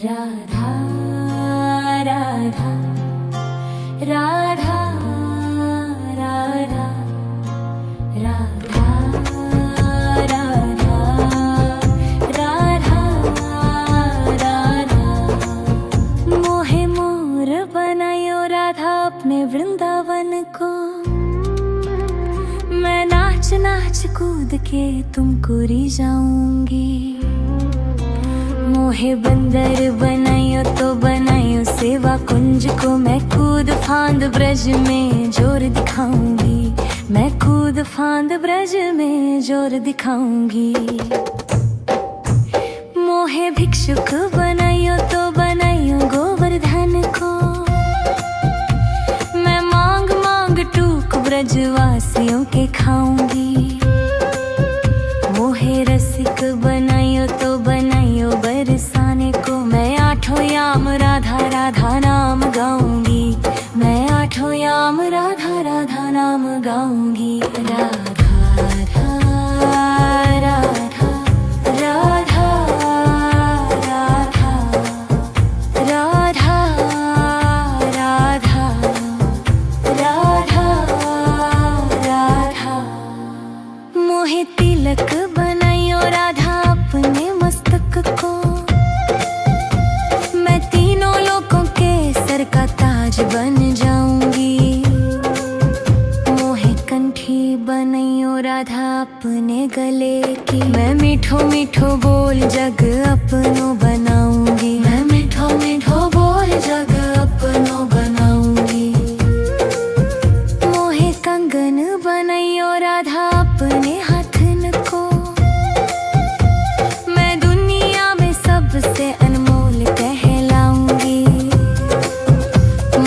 राधा राधा राधा राधा राधा राधा राधा राधा मोहे मोर बनायो राधा अपने वृंदावन को। मैं नाच नाच कूद के तुमको रिझाऊंगी। मोहे बंदर बनायो तो बनायो सेवा कुंज को। मैं कूद फांद ब्रज में जोर दिखाऊंगी। मैं कूद फांद ब्रज में जोर दिखाऊंगी। मोहे भिक्षुक बनायो तो बनायो गोवर्धन को। मैं मांग मांग टूक ब्रजवासियों के खाऊंगी। मोहे रसिक बनायो तो बनायो बरसाने को। मैं आठों याम राधा राधा नाम गाऊंगी। मैं आठों याम राधा राधा नाम गाऊंगी। राधा राधा राधा राधा राधा राधा राधा राधा। मोहे तिलक बनायो राधा अपने मस्तक को। मैं तीनों लोगों के सर का ताज बन जाऊंगी। मोहे कंठी बनायो राधा अपने गले की। मैं मीठो मीठो बोल जग अपनो बनाऊंगी। मैं मीठो मीठो बोल जग अपनो बनाऊंगी। मोहे कंगन बनायो राधा अपने हाथन को। मैं दुनिया में सबसे अनमोल कहलाऊंगी।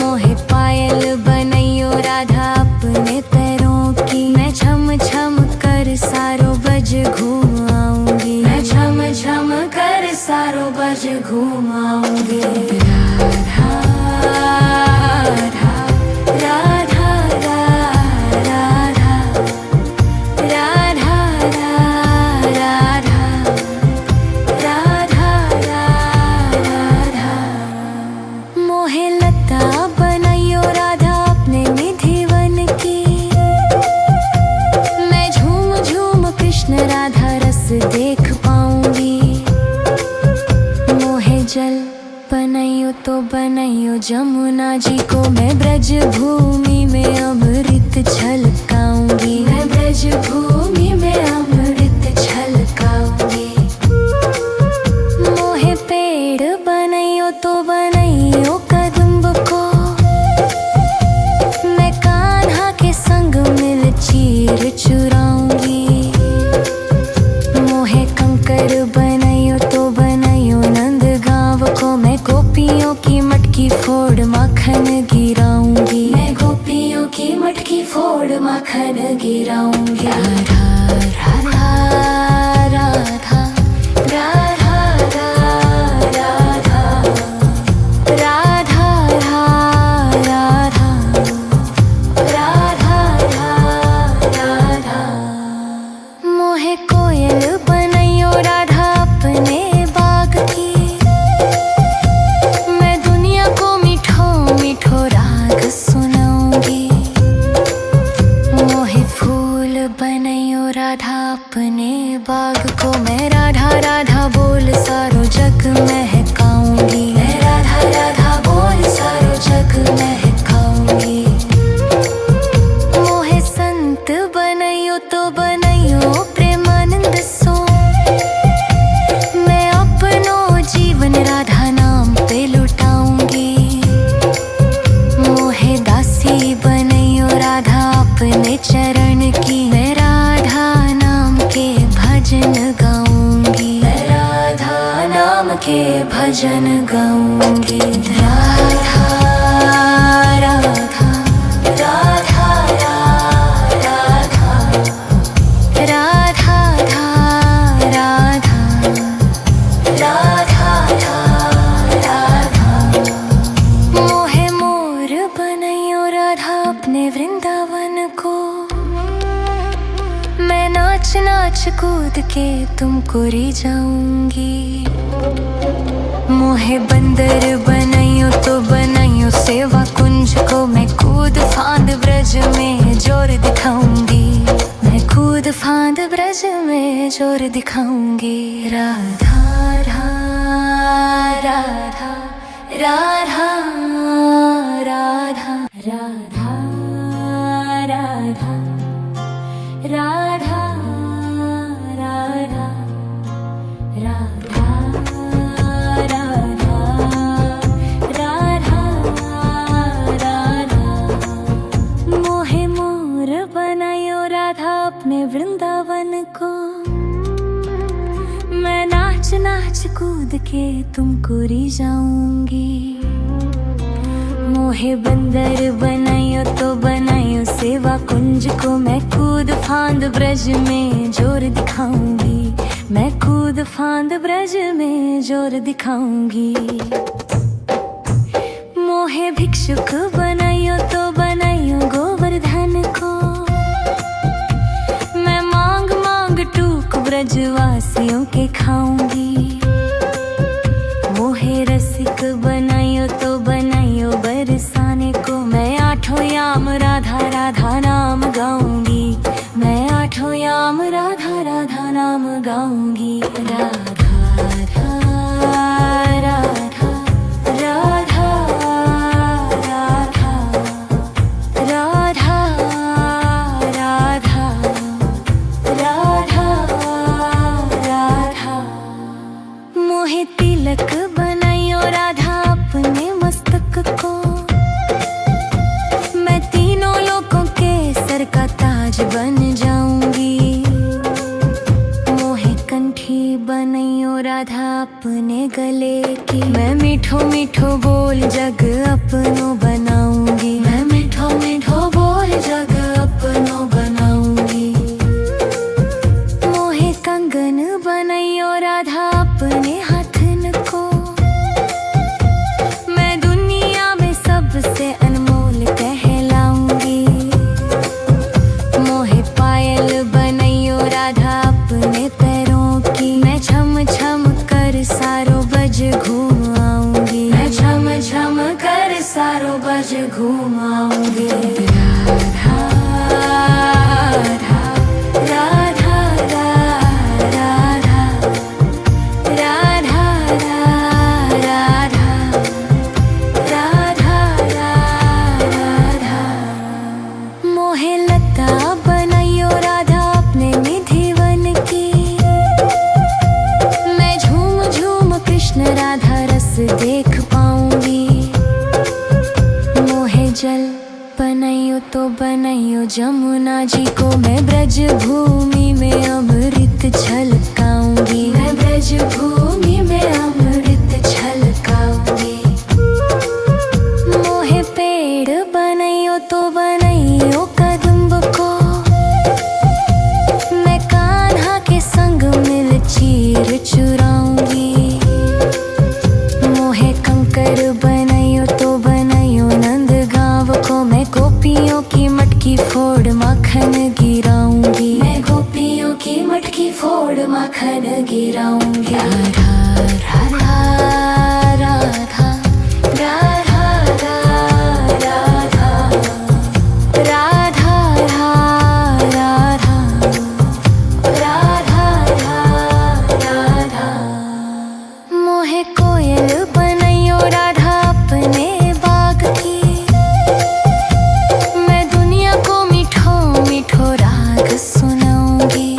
मोहे पायल बनायो राधा अपने पैरों की। मैं छम छम कर सारो बज घूम आऊंगी। मैं छम छम कर सारो बज घूम आऊंगी। राधा राधा राधा राधा राधा राधा राधा राधा। मोहे लता बनायो राधा अपने निधिवन की। मैं झूम झूम कृष्ण राधा रस देख पाऊंगी। मोहे जल बनायो तो बनायो जमुना जी को। मैं ब्रज भूमि में अमृत छलकाऊंगी। मैं ब्रज भूमि में अमृत छलकाऊंगी। मोहे पेड़ बनायो तो बनायो कदम्ब को। मैं कान्हा के संग मिल चीर चुराऊंगी। मोहे कंकर बनायो तो बनायो नंद गांव को। मैं गोपियों की मटकी फोड़ माखन गिराऊंगी। मैं गोपियों की मटकी फोड़ माखन गिराऊंगी। राधा राधा राधा राधा राधा राधा राधा राधा राधा। मोहे कोयल बनायो राधा अपने बाग की। मैं दुनिया को मीठो मीठो राग सुनाऊंगी। मोहे फूल बनायो राधा अपने बाग को। मैं राधा राधा बोल सारो जग महकाऊंगी। मैं राधा राधा बोल सारो जग महकाऊंगी। मोहे संत बनायो तो बनायो प्रेमानंद सो। मैं अपनो जीवन राधा नाम पे लुटाऊंगी। मोहे दासी बनायो राधा अपने चरण की। मैं राधा नाम के भजन गाऊंगी। मैं राधा नाम के भजन गाऊंगी। राधा राधा राधा राधा राधा राधा राधा राधा। मोहे मोर बनायो राधा अपने वृंदावन को। मैं नाच नाच कूद के तुमको रिझाऊंगी। मोहे बंदर बनाइयो तो बनाइयो सेवा कुंज को मैं कूद फांद ब्रज में जोर दिखाऊंगी, मैं कूद फांद ब्रज में जोर दिखाऊंगी। राधा राधा राधा राधा राधा राधा राधा राधा राधा राधा राधा राधा। मोहे मोर बनायो राधा अपने वृंदावन को, मैं नाच नाच कूद के तुमको रिझाऊंगी। मोहे बंदर बनायो तो बनायो सेवा कुंज को मैं कूद फांद ब्रज में जोर दिखाऊंगी, मैं कूद फांद ब्रज में जोर दिखाऊंगी। मोहे भिक्षुक बनायो तो बनायो गोवर्धन को, मैं मांग मांग टूक ब्रजवासियों के खाऊंगी। मोहे रसिक बनायो तो बनायो बरसाने को, मैं आठों याम राधा राधा नाम गाऊंगी, मैं आठों याम राधा राधा नाम गाऊंगी। राधा राधा राधा राधा राधा राधा राधा राधा। मोहे तिलक बनाइयो राधा अपने मस्तक को, मैं तीनों लोगों के सर का ताज बन जाऊंगी। मोहे कंठी बनाइयो राधा अपने गले की, मैं मीठो मीठो बोल जग अपनो बनाऊंगी, मैं मीठो मीठो बोल जग अपनो बनाऊंगी। मोहे कंगन बनाइयो राधा अपने हाथन को, मैं दुनिया में सबसे अनमोल कहलाऊंगी। मोहे पायल बनाइयो राधा अपने पैरों की, मैं छम छम कर सारो बज घूम आऊंगी, मैं छम छम कर सारो बज घूम आऊंगी। राधा राधा राधा राधा राधा राधा राधा। मोहे लता बनाइयो राधा अपने निधिवन की, मैं झूम झूम कृष्ण राधा रस देख पाऊंगी। मोहे जल बनाइयो तो बनाइयो जमुना जी को, मैं ब्रज भूमि में अमृत छलकाऊंगी, मैं ब्रज भूमि में अमृत छलकाऊंगी। मोहे पेड़ बनाइयो तो बनाइयो कदम्ब को, मैं कान्हा के संग मिल चीर चुराऊंगी। मोहे कंकर बनाइयो तो बनाइयो नंद गांव को, मैं गोपियों की मटकी फोड़ माखन गिराऊंगी, मैं गोपियों की मटकी फोड़ माखन गिराऊंगी। राधा राधा राधा राधा राधा राधा राधा राधा राधा। मोहे कोयल बनाइयो राधा अपने बाग की, मैं दुनिया को मीठो मीठो राग सुनाऊंगी।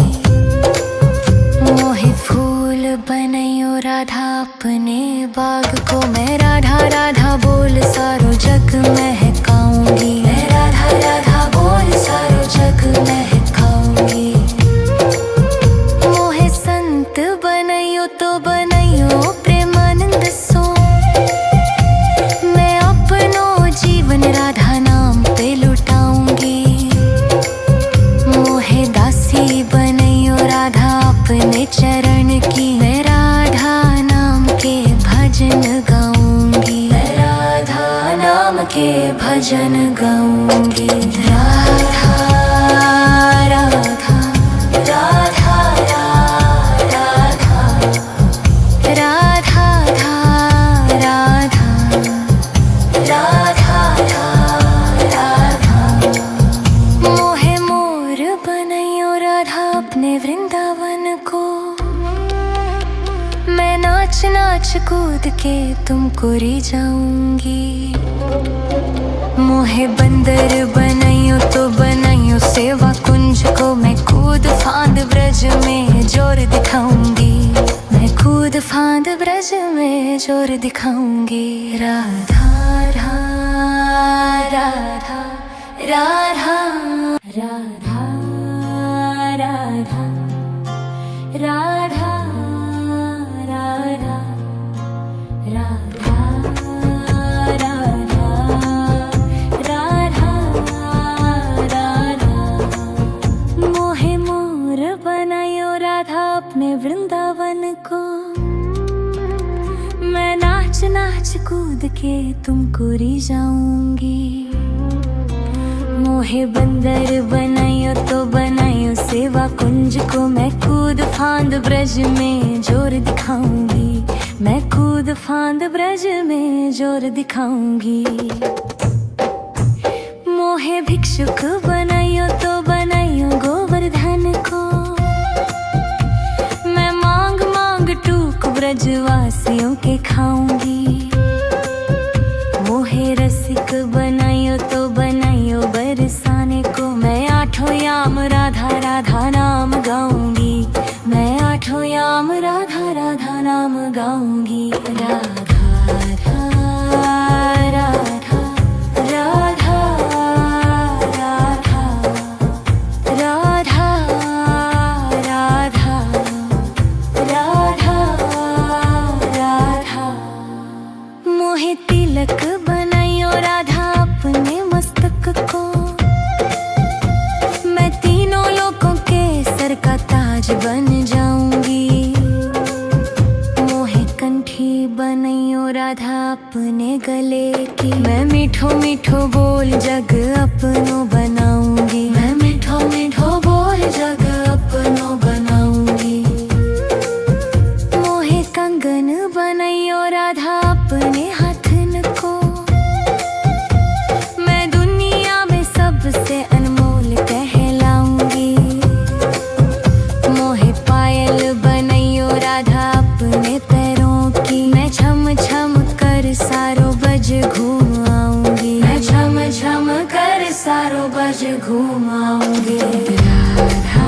मोहे फूल बनाइयो राधा अपने बाग को, मैं राधा राधा बोल सारो जग महकाऊंगी, मैं राधा राधा बोल सारो जग महकाऊंगी। मोहे संत बनाइयो तो बनाइयो प्रेमानंद सो, मैं अपनो जीवन राधा नाम पे लुटाऊंगी। मोहे दासी बनाइयो राधा अपने चरण की, मैं राधा नाम के भजन गाऊंगी, मैं राधा नाम के भजन गाऊंगी। राधा राधा राधा राधा राधा राधा कूद के तुमको री जाऊंगी। मोहे बंदर बनाइयो तो बनाइयो सेवा कुंज को, मैं कूद फांद ब्रज में जोर दिखाऊंगी। मैं कूद फांद ब्रज में जोर दिखाऊंगी। राधा राधा राधा राधा राधा राधा राधा राधा राधा राधा राधा। मोहे मोर बनायो राधा अपने वृंदावन को, मैं नाच नाच कूद के तुमको री जाऊंगी। मोहे बंदर बनाइयो तो बनाइयो सेवा कुंज को, मैं कूद फांद ब्रज में जोर दिखाऊंगी। मैं कूद फांद ब्रज में जोर दिखाऊंगी। मोहे भिक्षुक बनाइयो तो बनाइयो गोवर्धन को, मैं मांग मांग टूक ब्रजवासियों के खाऊंगी। मोहे रसिक बनाइयो तो बनाइयो बरसाने को, मैं आठों याम राधा राधा नाम गाऊंगी। मैं आठों याम राधा राधा नाम गाऊंगी। राधा राधा राधा राधा राधा राधा राधा राधा। मोहे तिलक बनाइयो राधा अपने मस्तक को, मैं तीनों लोगों के सर का ताज बन जाऊंगी। मोहे कंठी बनाइयो राधा अपने गले की, मैं मीठो मीठो बोल जग अपनो बनाऊंगी। मैं मीठो मीठो बोल जग अपनो बनाऊंगी। मोहे कंगन बनाइयो राधा अपने हाथन को, मैं दुनिया में सबसे अनमोल कहलाऊंगी। मोहे पायल बनाइयो राधा अपने पैरों की, मैं छम छम कर सारो बज घूम आऊंगी। मैं छम छम कर सारो बज घूम आऊंगी। राधा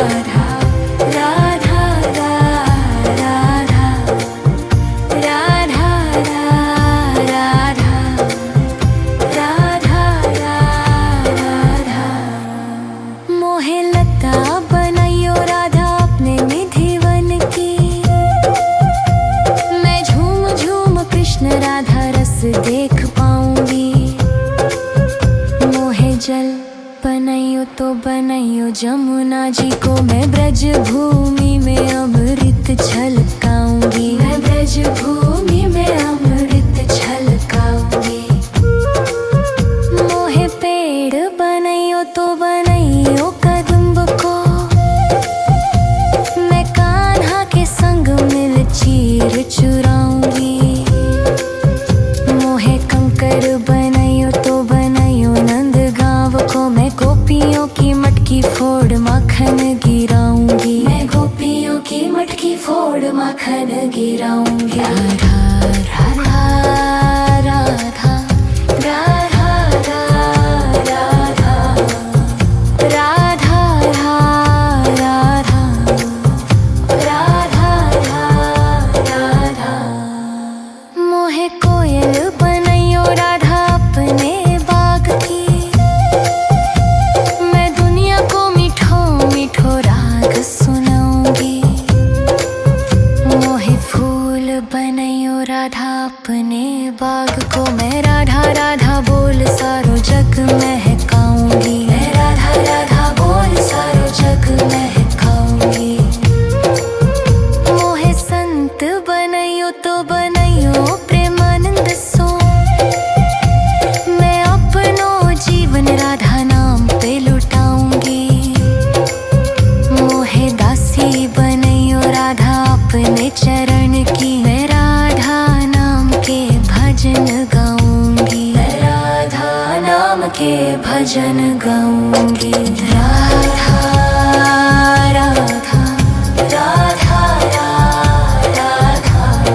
राधा राधा राधा राधा राधा राधा राधा। मोहे लता बनाइयो राधा अपने निधिवन की, मैं झूम झूम कृष्ण राधा रस देख पाऊंगी। मोहे जल बनाइयो तो बनाइयो जमुना जी को, मैं ब्रज भूमि में अमृत छलकाऊंगी। मैं ब्रज भूमि में अमृत छलकाऊंगी। मोहे पेड़ बनाइयो तो बनाइयो कदम्ब को, मैं कान्हा के संग मिल चीर चुराऊंगी। मोहे कंकर बनाइयो तो बनाइयो नंद गांव को, मैं गोपियों की मटकी फोड़ माखन गिराऊंगी। मैं गोपियों की मटकी फोड़ माखन गिराऊंगी। राधा राधा राधा राधा राधा राधा राधा राधा राधा। मोहे कोयल बनाइयो राधा अपने बाग की, मैं दुनिया को मीठो मीठो राग सुनाऊंगी। मोहे फूल बनाइयो राधा अपने बाग को, मैं राधा राधा बोल सारो जग महकाऊंगी। मैं राधा राधा बोल सारो जग महकाऊंगी। मोहे संत बनाइयो तो बनाइयो प्रेमानंद सो, मैं अपनो जीवन राधा नाम पे लुटाऊंगी। मोहे दासी बनाइयो राधा अपने चरण की, मैं राधा नाम के भजन गाऊंगी। मैं राधा नाम के भजन गाऊंगी। राधा राधा राधा राधा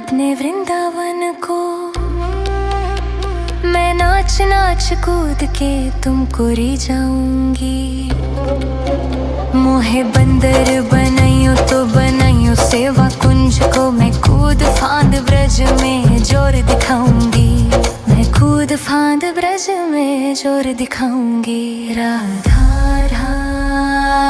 अपने वृंदावन को। मैं नाच नाच कूद के तुमको री जाऊंगी। मोहे बंदर बनाइयो तो बनाइयो सेवा कुंज को। मैं कूद फांद ब्रज में जोर दिखाऊंगी। मैं कूद फांद ब्रज में जोर दिखाऊंगी।